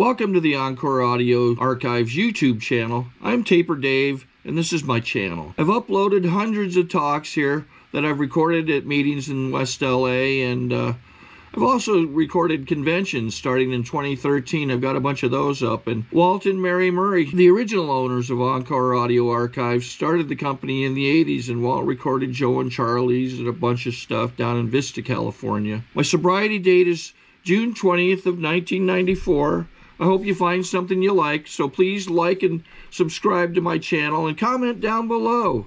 Welcome to the Encore Audio Archives YouTube channel. I'm Taper Dave, and this is my channel. I've uploaded hundreds of talks here that I've recorded at meetings in West LA, and I've also recorded conventions starting in 2013. I've got a bunch of those up. And Walt and Mary Murray, the original owners of Encore Audio Archives, started the company in the 80s, and Walt recorded Joe and Charlie's and a bunch of stuff down in Vista, California. My sobriety date is June 20th of 1994. I hope you find something you like, so please like and subscribe to my channel and comment down below.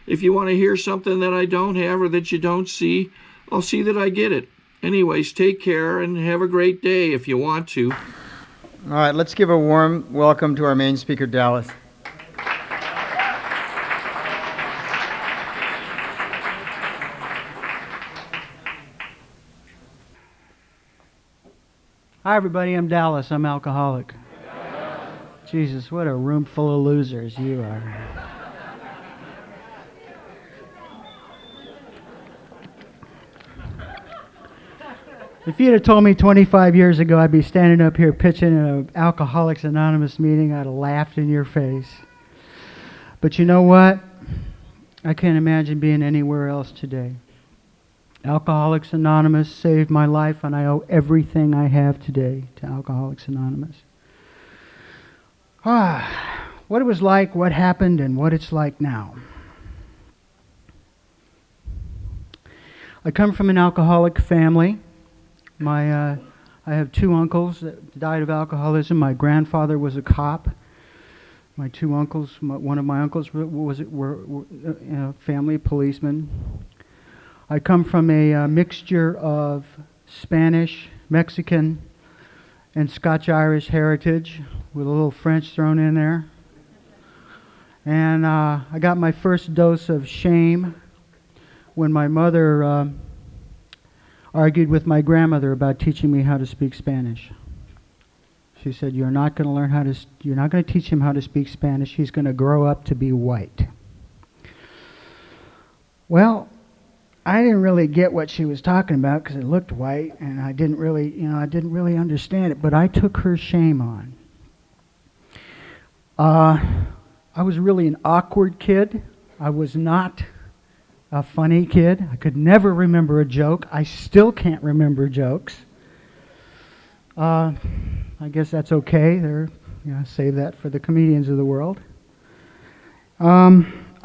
If you want to hear something that I don't have or that you don't see, I'll see that I get it. Anyways, take care and have a great day if you want to. All right, let's give a warm welcome to our main speaker, Dallas. Hi, everybody. I'm Dallas. I'm alcoholic. Jesus, what a room full of losers you are. If you'd have told me 25 years ago I'd be standing up here pitching in an Alcoholics Anonymous meeting, I'd have laughed in your face. But you know what? I can't imagine being anywhere else today. Alcoholics Anonymous saved my life, and I owe everything I have today to Alcoholics Anonymous. What it was like, what happened, and what it's like now. I come from an alcoholic family. I have two uncles that died of alcoholism. My grandfather was a cop. My two uncles, one of my uncles were family policemen. I come from a mixture of Spanish, Mexican, and Scotch-Irish heritage with a little French thrown in there. And I got my first dose of shame when my mother argued with my grandmother about teaching me how to speak Spanish. She said, you're not going to teach him how to speak Spanish. He's going to grow up to be white. Well, I didn't really get what she was talking about because it looked white, and I didn't really understand it, but I took her shame on. I was really an awkward kid. I was not a funny kid. I could never remember a joke. I still can't remember jokes. I guess that's okay. Save that for the comedians of the world.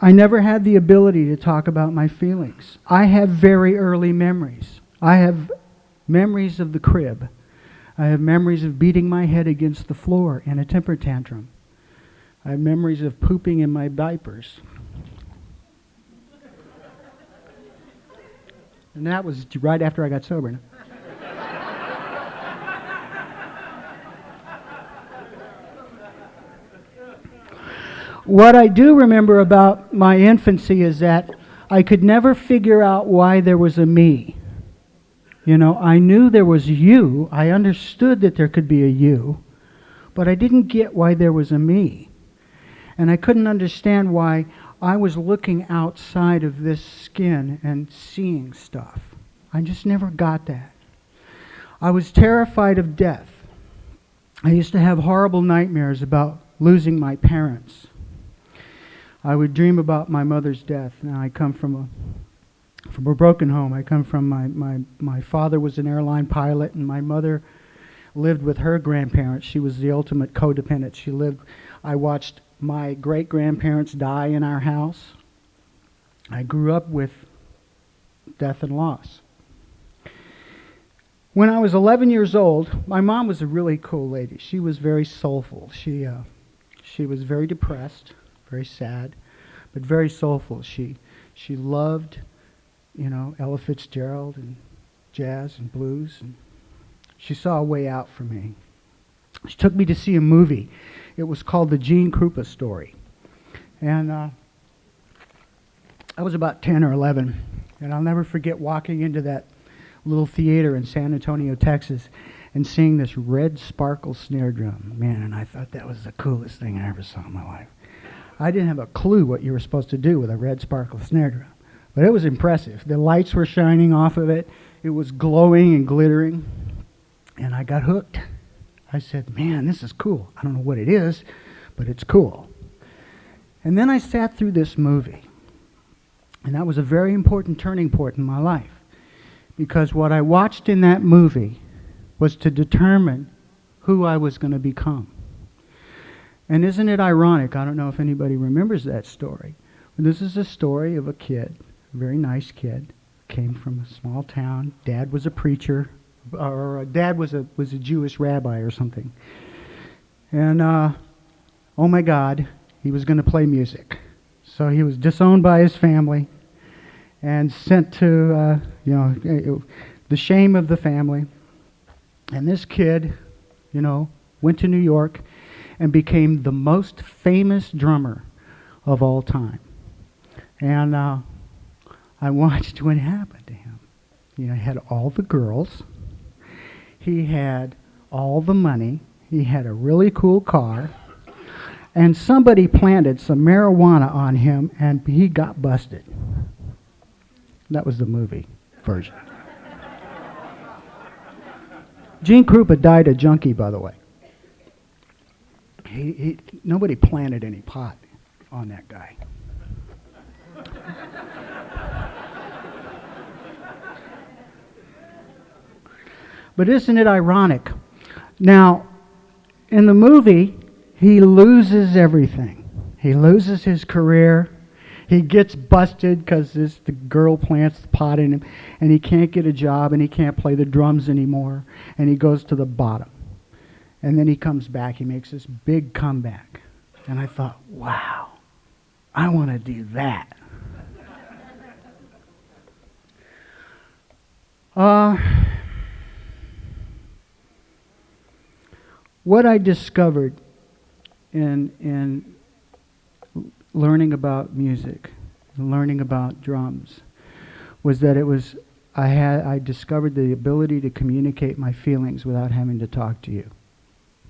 I never had the ability to talk about my feelings. I have very early memories. I have memories of the crib. I have memories of beating my head against the floor in a temper tantrum. I have memories of pooping in my diapers. And that was right after I got sober. What I do remember about my infancy is that I could never figure out why there was a me. I knew there was you. I understood that there could be a you, but I didn't get why there was a me. And I couldn't understand why I was looking outside of this skin and seeing stuff. I just never got that. I was terrified of death. I used to have horrible nightmares about losing my parents. I would dream about my mother's death. Now I come from a broken home. I come from my father was an airline pilot, and my mother lived with her grandparents. She was the ultimate codependent. I watched my great-grandparents die in our house. I grew up with death and loss. When I was 11 years old, my mom was a really cool lady. She was very soulful. She was very depressed, very sad, but very soulful. She loved, Ella Fitzgerald and jazz and blues, and she saw a way out for me. She took me to see a movie. It was called The Gene Krupa Story. And I was about 10 or 11, and I'll never forget walking into that little theater in San Antonio, Texas, and seeing this red sparkle snare drum. Man, and I thought that was the coolest thing I ever saw in my life. I didn't have a clue what you were supposed to do with a red sparkle snare drum, but it was impressive. The lights were shining off of it. It was glowing and glittering, and I got hooked. I said, man, this is cool. I don't know what it is, but it's cool. And then I sat through this movie. And that was a very important turning point in my life. Because what I watched in that movie was to determine who I was going to become. And isn't it ironic? I don't know if anybody remembers that story. But this is a story of a kid, a very nice kid, came from a small town. Dad was a preacher, or Dad was a Jewish rabbi or something. And oh my God, he was going to play music. So he was disowned by his family and sent to, the shame of the family. And this kid, went to New York and became the most famous drummer of all time. And I watched what happened to him. He had all the girls. He had all the money. He had a really cool car. And somebody planted some marijuana on him, and he got busted. That was the movie version. Gene Krupa died a junkie, by the way. Nobody planted any pot on that guy. But isn't it ironic? Now, in the movie, he loses everything. He loses his career. He gets busted because the girl plants the pot in him, and he can't get a job, and he can't play the drums anymore, and he goes to the bottom. And then he comes back. He makes this big comeback. And I thought, wow, I want to do that. What I discovered in learning about music, learning about drums, was that I discovered the ability to communicate my feelings without having to talk to you.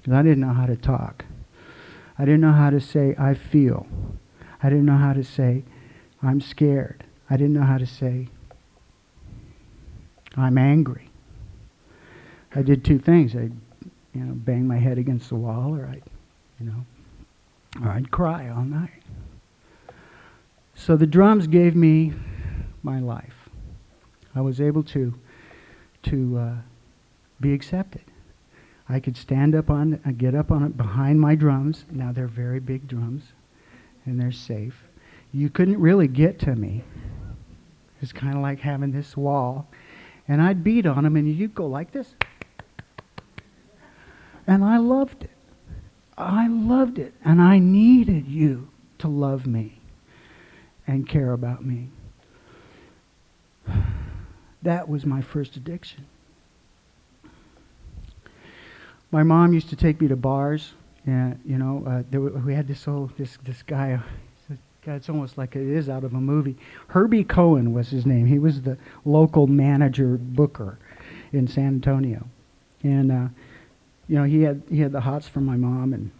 Because I didn't know how to talk. I didn't know how to say, I feel. I didn't know how to say, I'm scared. I didn't know how to say, I'm angry. I did two things. I'd bang my head against the wall, or I'd cry all night. So the drums gave me my life. I was able to be accepted. I could get up on it behind my drums. Now they're very big drums, and they're safe. You couldn't really get to me. It's kind of like having this wall, and I'd beat on them, and you'd go like this. And I loved it. I loved it, and I needed you to love me and care about me. That was my first addiction. My mom used to take me to bars, and we had this guy. It's almost like it is out of a movie. Herbie Cohen was his name. He was the local manager booker in San Antonio, and he had the hots for my mom, and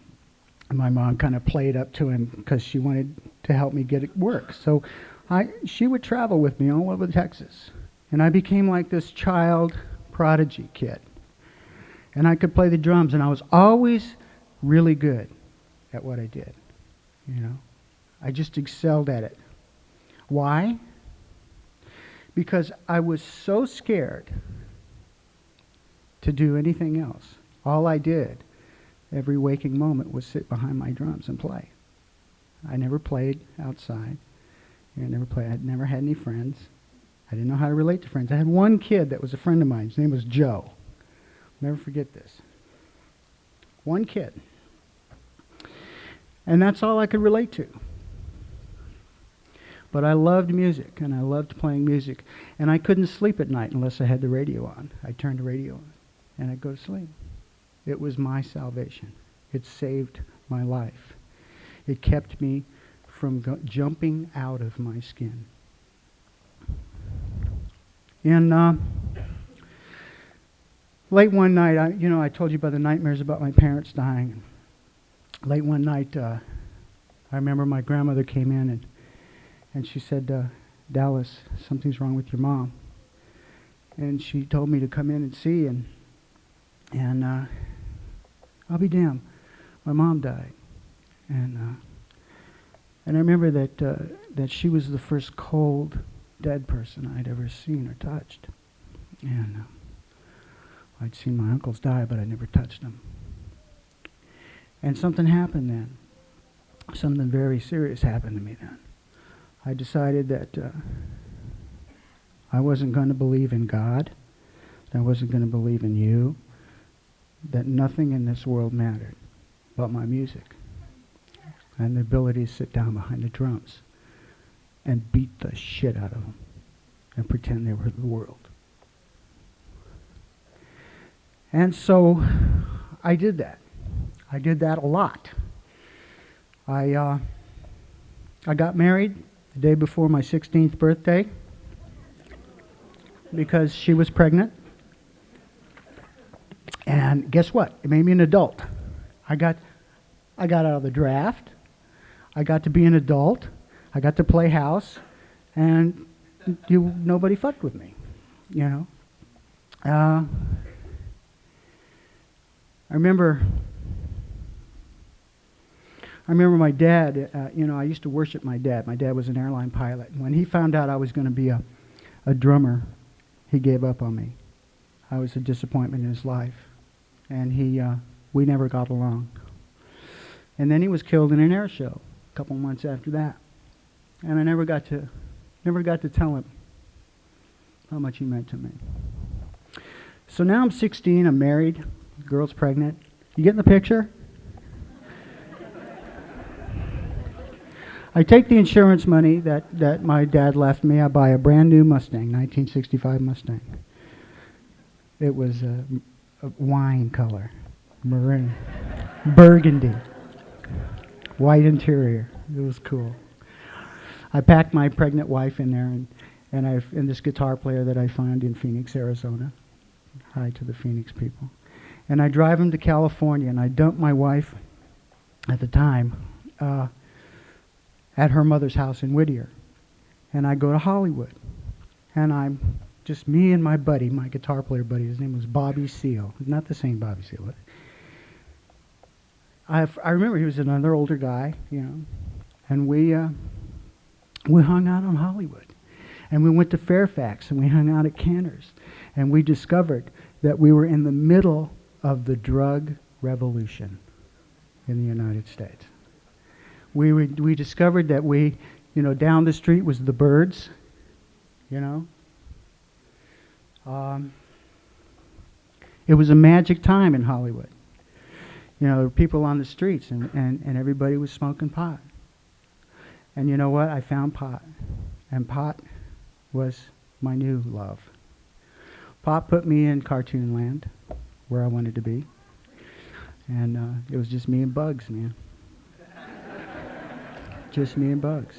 my mom kind of played up to him because she wanted to help me get work. So she would travel with me all over Texas, and I became like this child prodigy kid. And I could play the drums, and I was always really good at what I did. I just excelled at it. Why? Because I was so scared to do anything else. All I did every waking moment was sit behind my drums and play. I never played outside. I never had any friends. I didn't know how to relate to friends. I had one kid that was a friend of mine. His name was Joe. Never forget this. One kid. And that's all I could relate to. But I loved music, and I loved playing music. And I couldn't sleep at night unless I had the radio on. I'd turn the radio on, and I'd go to sleep. It was my salvation. It saved my life. It kept me from jumping out of my skin. And late one night, I told you about the nightmares about my parents dying. Late one night, I remember my grandmother came in, and she said, Dallas, something's wrong with your mom. And she told me to come in and see, and I'll be damned. My mom died. And I remember that she was the first cold, dead person I'd ever seen or touched. And I'd seen my uncles die, but I never touched them. And something happened then. Something very serious happened to me then. I decided that I wasn't going to believe in God, that I wasn't going to believe in you, that nothing in this world mattered but my music and the ability to sit down behind the drums and beat the shit out of them and pretend they were the world. And so I did that. I did that a lot. I got married the day before my 16th birthday because she was pregnant. And guess what? It made me an adult. I got out of the draft. I got to be an adult. I got to play house, and nobody fucked with me, you know. I remember my dad, I used to worship my dad. My dad was an airline pilot. When he found out I was going to be a drummer, he gave up on me. I was a disappointment in his life. And we never got along. And then he was killed in an air show a couple months after that. And I never got to tell him how much he meant to me. So now I'm 16, I'm married, the girl's pregnant. You getting the picture? I take the insurance money that my dad left me. I buy a brand new Mustang, 1965 Mustang. It was a wine color, maroon, burgundy, white interior. It was cool. I packed my pregnant wife in there, and this guitar player that I found in Phoenix, Arizona. Hi to the Phoenix people. And I drive him to California, and I dump my wife at the time at her mother's house in Whittier. And I go to Hollywood. And I'm just me and my buddy, my guitar player buddy. His name was Bobby Seale. Not the same Bobby Seale. I remember he was another older guy, you know. And we hung out on Hollywood. And we went to Fairfax, and we hung out at Cantor's. And we discovered that we were in the middle of the drug revolution in the United States. We discovered that down the street was the Birds, you know. It was a magic time in Hollywood. You know, there were people on the streets, and everybody was smoking pot. And you know what? I found pot. And pot was my new love. Pot put me in cartoon land, where I wanted to be. And it was just me and bugs, man. Just me and bugs.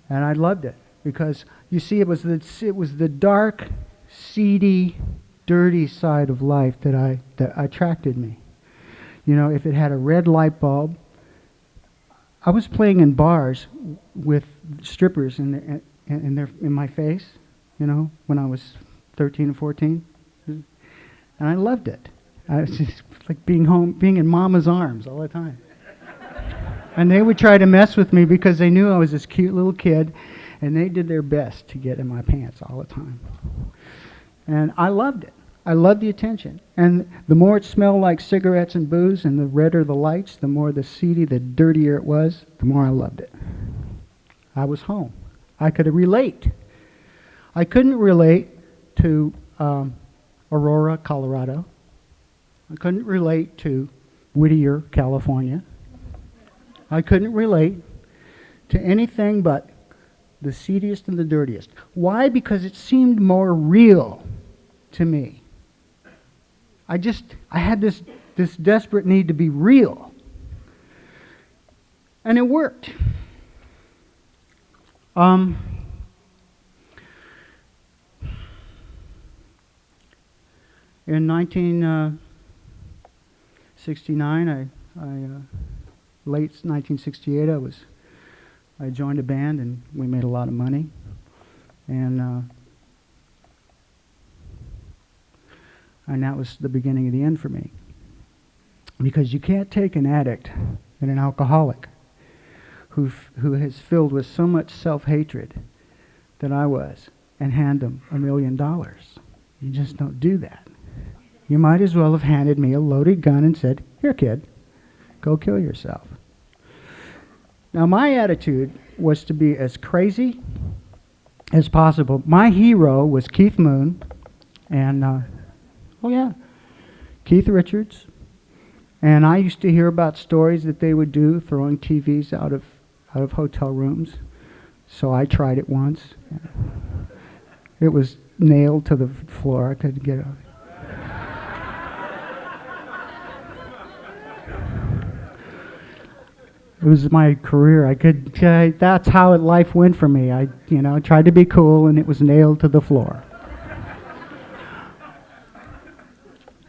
And I loved it. Because, you see, it was the dark, seedy, dirty side of life that attracted me. You know, if it had a red light bulb, I was playing in bars with strippers in my face, you know, when I was 13 and 14. And I loved it. I was just like being in Mama's arms all the time. And they would try to mess with me because they knew I was this cute little kid, and they did their best to get in my pants all the time. And I loved it. I loved the attention. And the more it smelled like cigarettes and booze, and the redder the lights, the more the seedy, the dirtier it was, the more I loved it. I was home. I could relate. I couldn't relate to Aurora, Colorado. I couldn't relate to Whittier, California. I couldn't relate to anything but the seediest and the dirtiest. Why? Because it seemed more real to me. I had this desperate need to be real. And it worked. In 1969, late 1968, I joined a band, and we made a lot of money. And that was the beginning of the end for me. Because you can't take an addict and an alcoholic who is filled with so much self-hatred that I was and hand them $1 million. You just don't do that. You might as well have handed me a loaded gun and said, "Here, kid, go kill yourself." Now, my attitude was to be as crazy as possible. My hero was Keith Moon and, Keith Richards. And I used to hear about stories that they would do throwing TVs out of hotel rooms. So I tried it once. It was nailed to the floor. I couldn't get it. It was my career. That's how life went for me. I tried to be cool, and it was nailed to the floor.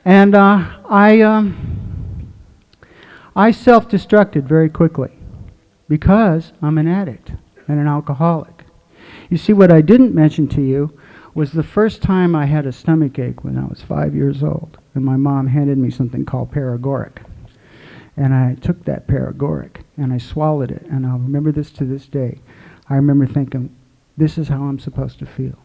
And I self-destructed very quickly because I'm an addict and an alcoholic. You see, what I didn't mention to you was the first time I had a stomach ache when I was 5 years old, and my mom handed me something called Paregoric. And I took that Paregoric, and I swallowed it, and I'll remember this to this day. I remember thinking, this is how I'm supposed to feel.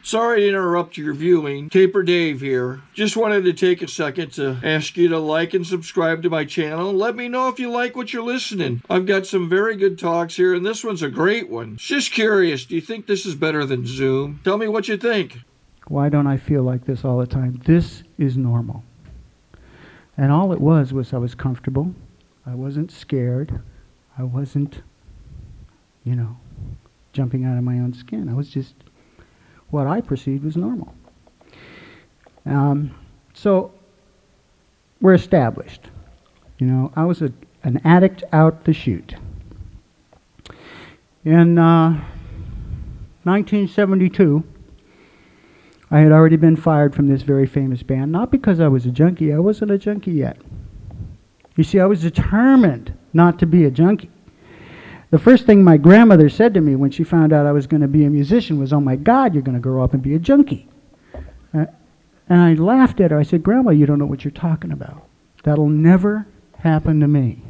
Sorry to interrupt your viewing. Taper Dave here. Just wanted to take a second to ask you to like and subscribe to my channel. Let me know if you like what you're listening. I've got some very good talks here, and this one's a great one. Just curious, do you think this is better than Zoom? Tell me what you think. Why don't I feel like this all the time? This is normal. And all it was I was comfortable. I wasn't scared. I wasn't, jumping out of my own skin. I was just what I perceived was normal. So we're established. I was an addict out the chute. In 1972, I had already been fired from this very famous band, not because I was a junkie. I wasn't a junkie yet. You see, I was determined not to be a junkie. The first thing my grandmother said to me when she found out I was going to be a musician was, "Oh my God, you're going to grow up and be a junkie." And I laughed at her. I said, "Grandma, you don't know what you're talking about. That'll never happen to me."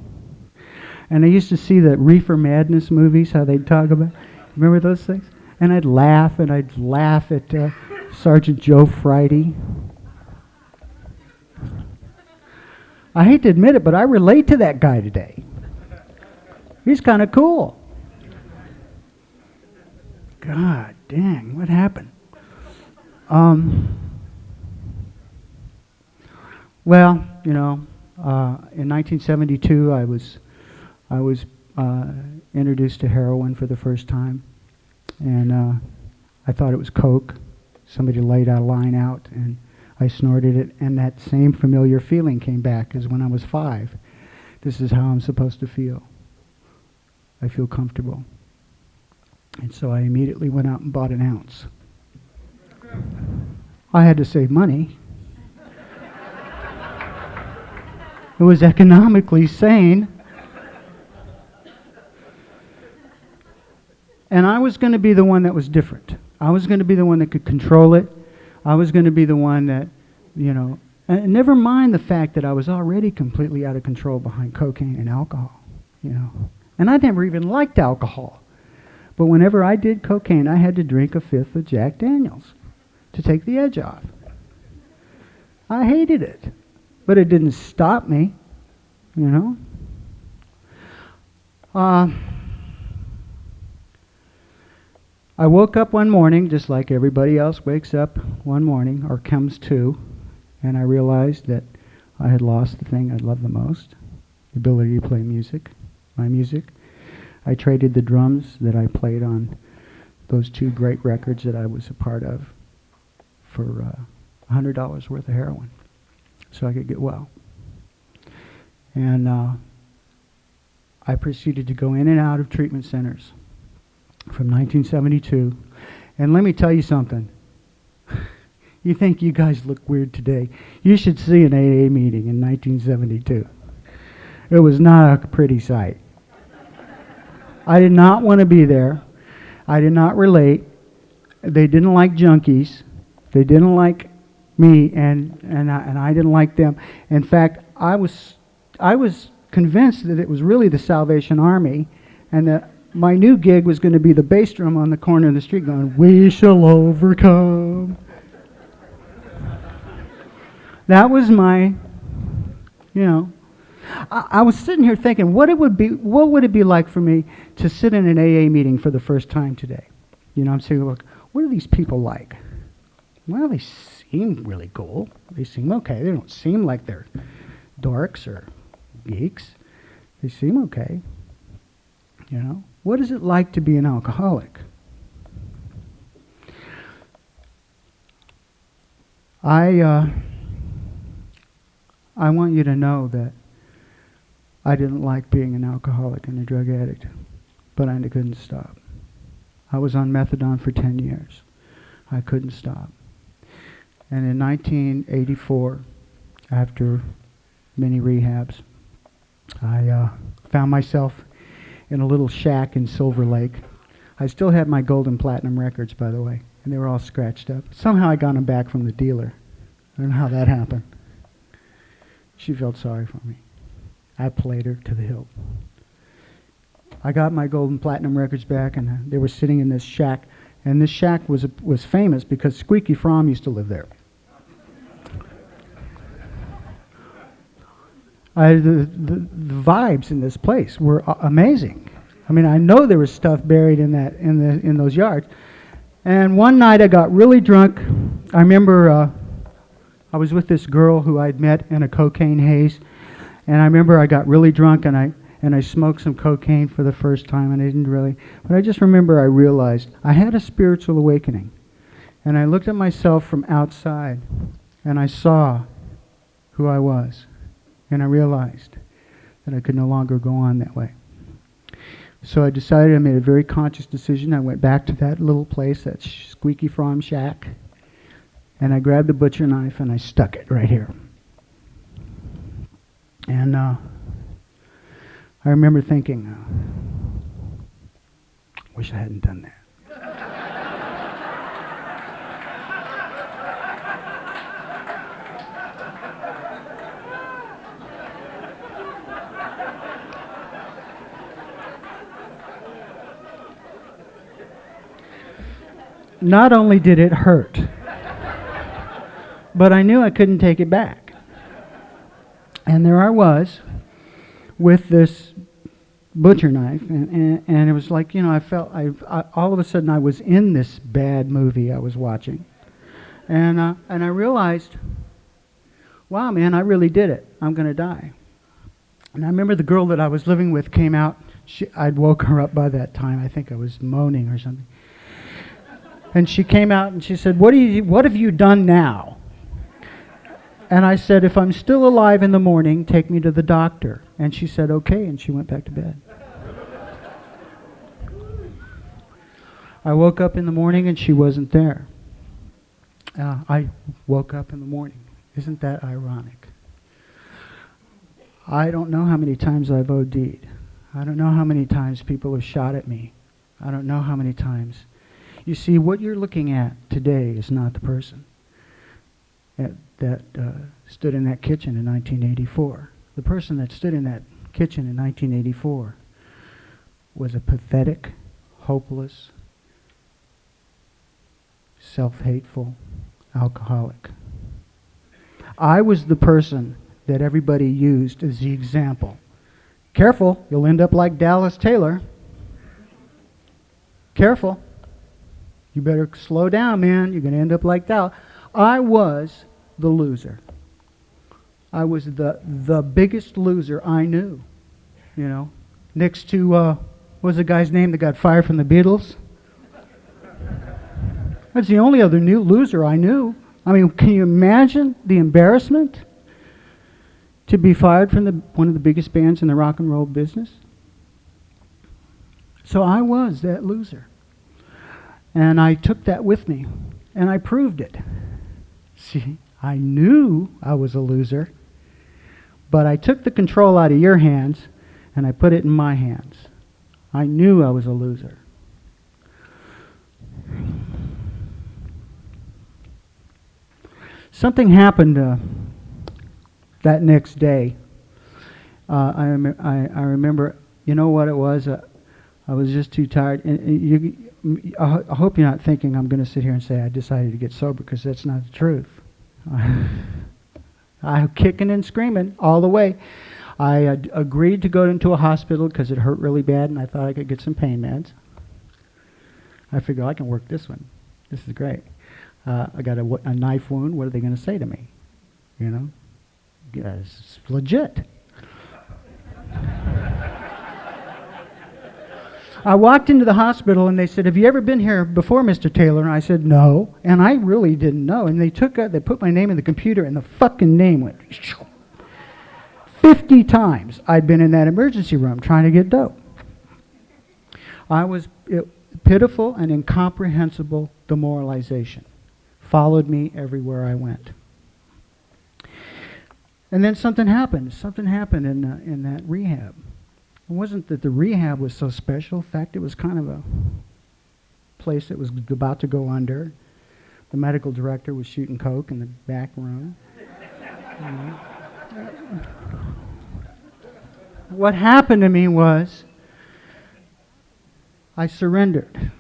And I used to see the Reefer Madness movies, how they'd talk about, remember those things? And I'd laugh at Sergeant Joe Friday. I hate to admit it, but I relate to that guy today. He's kind of cool. God dang, what happened? In 1972, I was introduced to heroin for the first time, and I thought it was coke. Somebody laid a line out, and I snorted it, and that same familiar feeling came back as when I was 5. This is how I'm supposed to feel. I feel comfortable. And so I immediately went out and bought an ounce. I had to save money. It was economically sane. And I was going to be the one that was different. I was going to be the one that could control it. I was going to be the one that, and never mind the fact that I was already completely out of control behind cocaine and alcohol, And I never even liked alcohol. But whenever I did cocaine, I had to drink a fifth of Jack Daniels to take the edge off. I hated it. But it didn't stop me, I woke up one morning, just like everybody else wakes up one morning, or comes to, and I realized that I had lost the thing I loved the most, the ability to play music. My music. I traded the drums that I played on those 2 great records that I was a part of for $100 worth of heroin so I could get well. And I proceeded to go in and out of treatment centers from 1972. And let me tell you something. You think you guys look weird today. You should see an AA meeting in 1972. It was not a pretty sight. I did not want to be there. I did not relate. They didn't like junkies. They didn't like, me, and I didn't like them. In fact, I was convinced that it was really the Salvation Army, and that my new gig was going to be the bass drum on the corner of the street going, "We shall overcome." That was my, I was sitting here thinking, what would it be like for me to sit in an AA meeting for the first time today? I'm saying, look, what are these people like? Well, they seem really cool. They seem okay. They don't seem like they're dorks or geeks. They seem okay. What is it like to be an alcoholic? I want you to know that I didn't like being an alcoholic and a drug addict, but I couldn't stop. I was on methadone for 10 years. I couldn't stop. And in 1984, after many rehabs, I found myself in a little shack in Silver Lake. I still had my gold and platinum records, by the way, and they were all scratched up. Somehow I got them back from the dealer. I don't know how that happened. She felt sorry for me. I played her to the hilt. I got my gold and platinum records back, and they were sitting in this shack. And this shack was famous because Squeaky Fromm used to live there. The vibes in this place were amazing. I mean, I know there was stuff buried in those yards. And one night I got really drunk. I remember I was with this girl who I'd met in a cocaine haze, and I remember I got really drunk and I smoked some cocaine for the first time, and I didn't really, but I just remember I realized I had a spiritual awakening, and I looked at myself from outside, and I saw who I was, and I realized that I could no longer go on that way. So I decided, I made a very conscious decision. I went back to that little place, that Squeaky Fromm shack, and I grabbed a butcher knife and I stuck it right here. And I remember thinking, wish I hadn't done that. Not only did it hurt, but I knew I couldn't take it back. And there I was with this butcher knife, and it was like, I felt, all of a sudden I was in this bad movie I was watching. And I realized, wow, man, I really did it. I'm going to die. And I remember the girl that I was living with came out. I'd woke her up by that time. I think I was moaning or something. And she came out and she said, what have you done now? And I said, if I'm still alive in the morning, take me to the doctor. And she said, okay, and she went back to bed. I woke up in the morning and she wasn't there. I woke up in the morning. Isn't that ironic? I don't know how many times I've OD'd. I don't know how many times people have shot at me. I don't know how many times. You see, what you're looking at today is not the person that stood in that kitchen in 1984. The person that stood in that kitchen in 1984 was a pathetic, hopeless, self-hateful alcoholic. I was the person that everybody used as the example. Careful, you'll end up like Dallas Taylor. Careful. You better slow down, man. You're going to end up like that. I was the loser. I was the biggest loser I knew. Next to, what was the guy's name that got fired from the Beatles? That's the only other new loser I knew. I mean, can you imagine the embarrassment to be fired from one of the biggest bands in the rock and roll business? So I was that loser. And I took that with me, and I proved it. See, I knew I was a loser, but I took the control out of your hands, and I put it in my hands. I knew I was a loser. Something happened that next day. I remember, you know what it was? I was just too tired. And I hope you're not thinking I'm going to sit here and say I decided to get sober, because that's not the truth. I'm kicking and screaming all the way. I agreed to go into a hospital because it hurt really bad, and I thought I could get some pain meds. I figured I can work this one. This is great. I got a knife wound. What are they going to say to me? You know, yeah, it's legit. I walked into the hospital and they said, "Have you ever been here before, Mr. Taylor?" And I said, "No." And I really didn't know. And they put my name in the computer, and the fucking name went 50 times. I'd been in that emergency room trying to get dope. Pitiful and incomprehensible demoralization followed me everywhere I went. And then something happened. Something happened in that rehab. It wasn't that the rehab was so special. In fact, it was kind of a place that was about to go under. The medical director was shooting coke in the back room. What happened to me was I surrendered.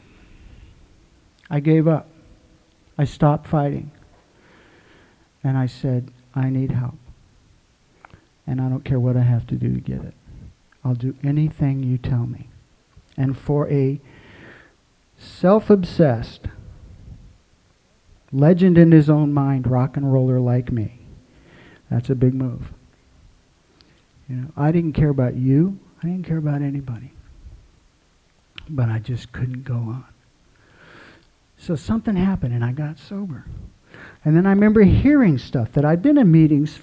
I gave up. I stopped fighting. And I said, I need help. And I don't care what I have to do to get it. I'll do anything you tell me. And for a self-obsessed, legend in his own mind rock and roller like me, that's a big move. You know, I didn't care about you. I didn't care about anybody. But I just couldn't go on. So something happened and I got sober. And then I remember hearing stuff that I'd been in meetings,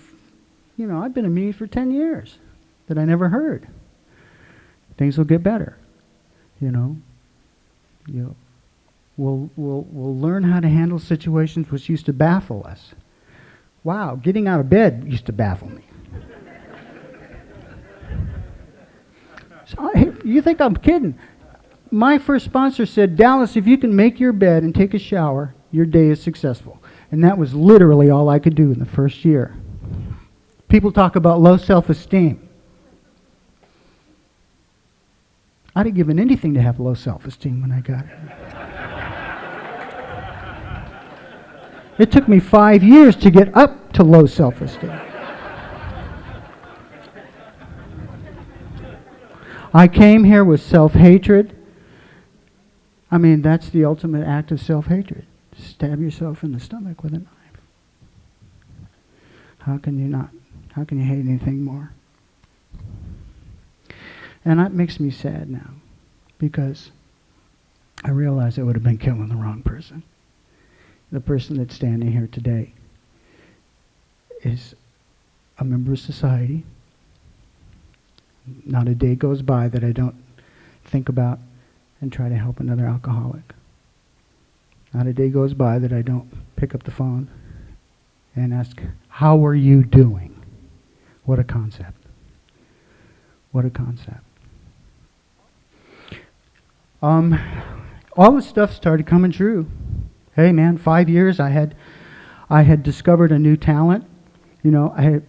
I'd been in meetings for 10 years that I never heard. Things will get better. We'll learn how to handle situations which used to baffle us. Wow, getting out of bed used to baffle me. So, you think I'm kidding? My first sponsor said, "Dallas, if you can make your bed and take a shower, your day is successful." And that was literally all I could do in the first year. People talk about low self-esteem. I'd have given anything to have low self-esteem when I got it. It took me 5 years to get up to low self-esteem. I came here with self-hatred. I mean, that's the ultimate act of self-hatred. Stab yourself in the stomach with a knife. How can you hate anything more? And that makes me sad now, because I realize I would have been killing the wrong person. The person that's standing here today is a member of society. Not a day goes by that I don't think about and try to help another alcoholic. Not a day goes by that I don't pick up the phone and ask, "How are you doing?" What a concept. What a concept. All this stuff started coming true. Hey man, 5 years I had discovered a new talent. I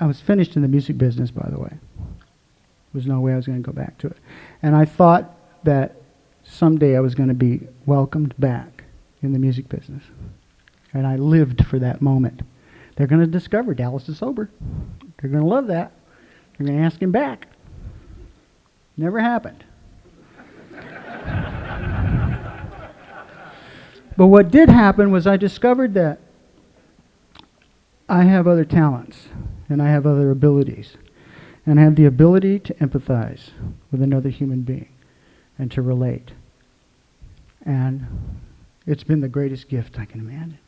was finished in the music business, by the way. There was no way I was going to go back to it. And I thought that someday I was going to be welcomed back in the music business. And I lived for that moment. They're going to discover Dallas is sober. They're going to love that. They're going to ask him back. Never happened. But what did happen was I discovered that I have other talents and I have other abilities. And I have the ability to empathize with another human being and to relate. And it's been the greatest gift I can imagine.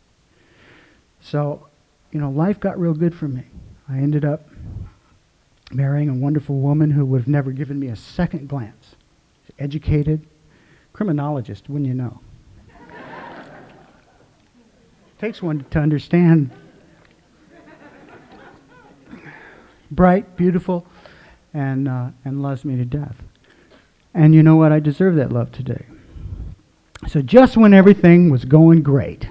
So, life got real good for me. I ended up marrying a wonderful woman who would have never given me a second glance. Educated, criminologist, wouldn't you know? Takes one to understand. Bright, beautiful, and loves me to death. And you know what? I deserve that love today. So just when everything was going great,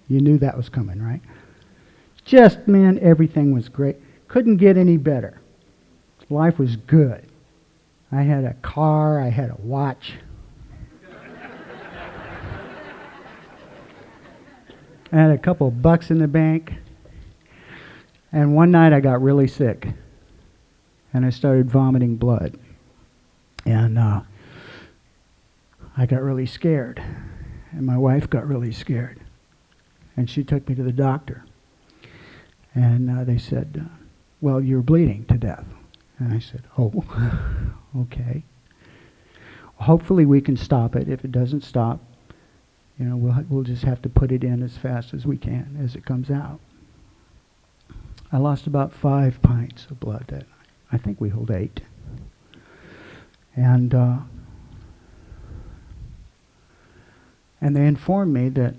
you knew that was coming, right? Just, man, everything was great. Couldn't get any better. Life was good. I had a car, I had a watch. I had a couple of bucks in the bank. And one night I got really sick. And I started vomiting blood. And I got really scared. And my wife got really scared. And she took me to the doctor. And they said, well, you're bleeding to death. And I said, oh, okay. Hopefully we can stop it. If it doesn't stop, you know, we'll just have to put it in as fast as we can as it comes out. I lost about 5 pints of blood that night. I think we hold 8. And they informed me that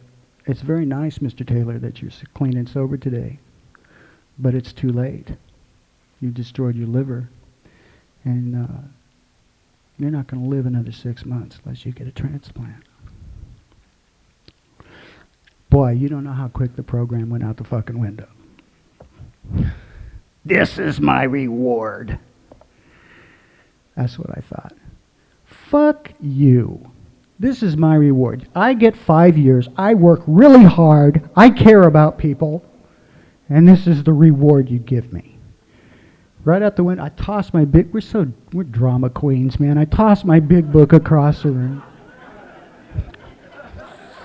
it's very nice, Mr. Taylor, that you're clean and sober today, but it's too late. You destroyed your liver, and you're not going to live another 6 months unless you get a transplant. Boy, you don't know how quick the program went out the fucking window. This is my reward. That's what I thought. Fuck you. This is my reward. I get 5 years. I work really hard. I care about people. And this is the reward you give me. Right out the window, I tossed my big... We're drama queens, man. I tossed my big book across the room.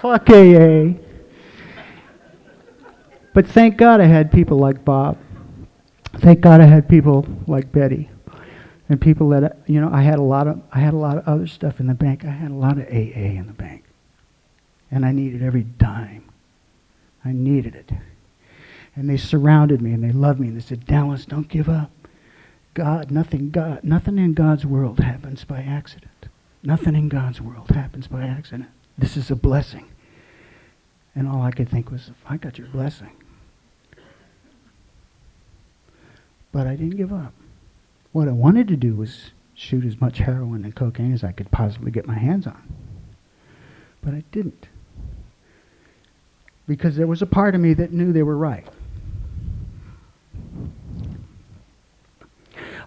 Fuck AA. But thank God I had people like Bob. Thank God I had people like Betty. And people that, you know, I had a lot of other stuff in the bank. I had a lot of AA in the bank. And I needed every dime. I needed it. And they surrounded me and they loved me and they said, Dallas, don't give up. Nothing in God's world happens by accident. Nothing in God's world happens by accident. This is a blessing. And all I could think was, I got your blessing. But I didn't give up. What I wanted to do was shoot as much heroin and cocaine as I could possibly get my hands on. But I didn't. Because there was a part of me that knew they were right.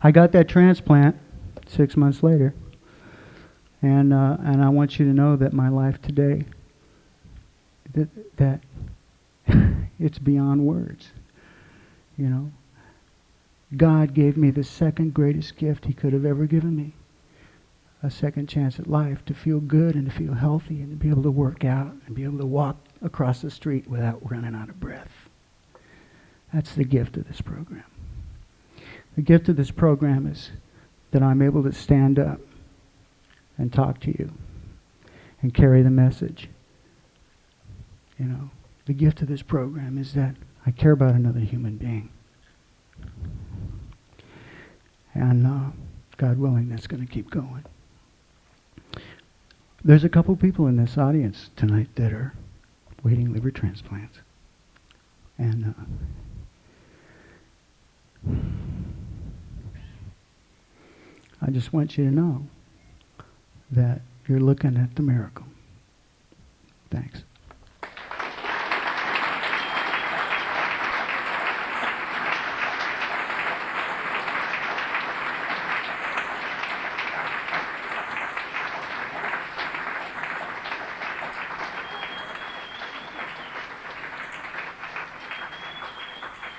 I got that transplant 6 months later. And I want you to know that my life today, that it's beyond words. You know? God gave me the second greatest gift he could have ever given me. A second chance at life, to feel good and to feel healthy and to be able to work out and be able to walk across the street without running out of breath. That's the gift of this program. The gift of this program is that I'm able to stand up and talk to you and carry the message. You know, the gift of this program is that I care about another human being. And God willing, that's going to keep going. There's a couple people in this audience tonight that are waiting liver transplants. And I just want you to know that you're looking at the miracle. Thanks.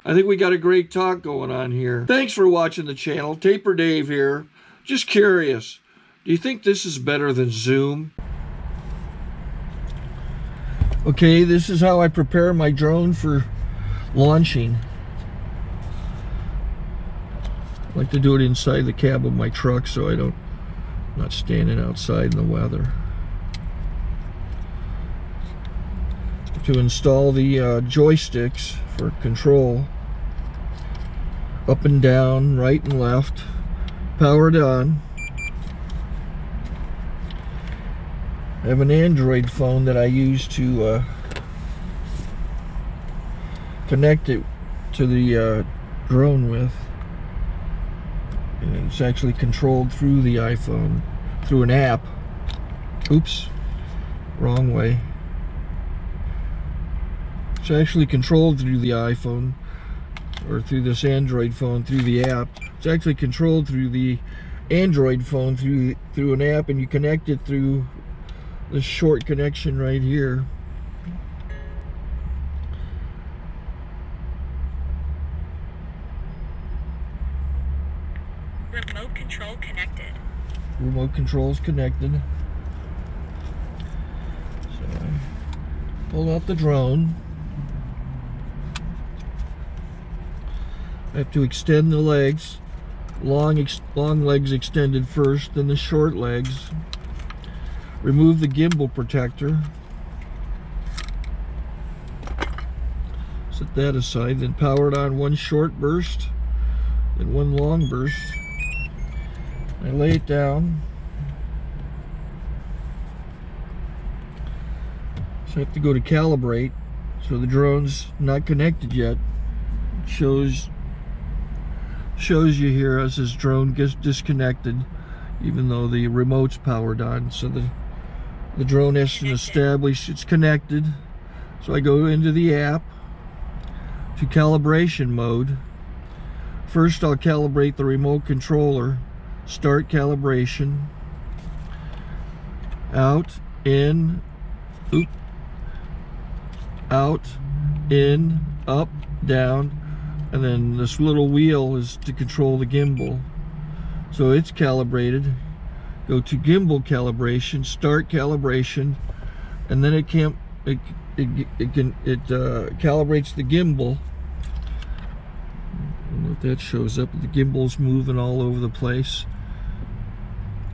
I think we got a great talk going on here. Thanks for watching the channel. Taper Dave here. Just curious, do you think this is better than Zoom? Okay, this is how I prepare my drone for launching. I like to do it inside the cab of my truck so I'm not standing outside in the weather. To install the joysticks for control, up and down, right and left, powered on. I have an Android phone that I use to connect it to the drone with. And it's actually controlled through the iPhone, through an app. Oops, wrong way. It's actually controlled through the iPhone or through this Android phone through the app. It's actually controlled through the Android phone through an app, and you connect it through this short connection right here. Remote control connected. Remote control is connected. So I pull out the drone. I have to extend the legs. Long legs extended first, then the short legs. Remove the gimbal protector. Set that aside, then power it on one short burst, then one long burst. I lay it down. So I have to go to calibrate. So the drone's not connected yet. It shows you here as this drone gets disconnected, even though the remote's powered on. So the drone has to establish it's connected. So I go into the app to calibration mode. First I'll calibrate the remote controller. Start calibration. Out, in, out, in, up, down, and then this little wheel is to control the gimbal. So it's calibrated. Go to gimbal calibration, start calibration, and then it calibrates the gimbal. I don't know if that shows up. The gimbal's moving all over the place.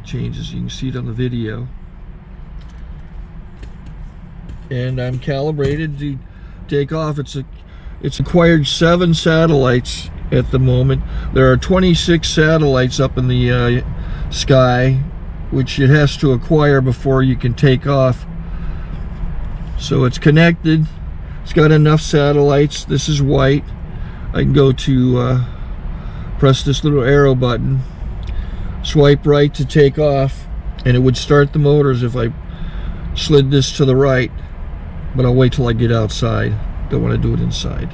Changes, you can see it on the video. And I'm calibrated to take off. It's acquired 7 satellites at the moment. There are 26 satellites up in the sky, which it has to acquire before you can take off. So it's connected. It's got enough satellites. This is white. I can go to press this little arrow button, swipe right to take off, and it would start the motors if I slid this to the right, but I'll wait till I get outside. Don't want to do it inside.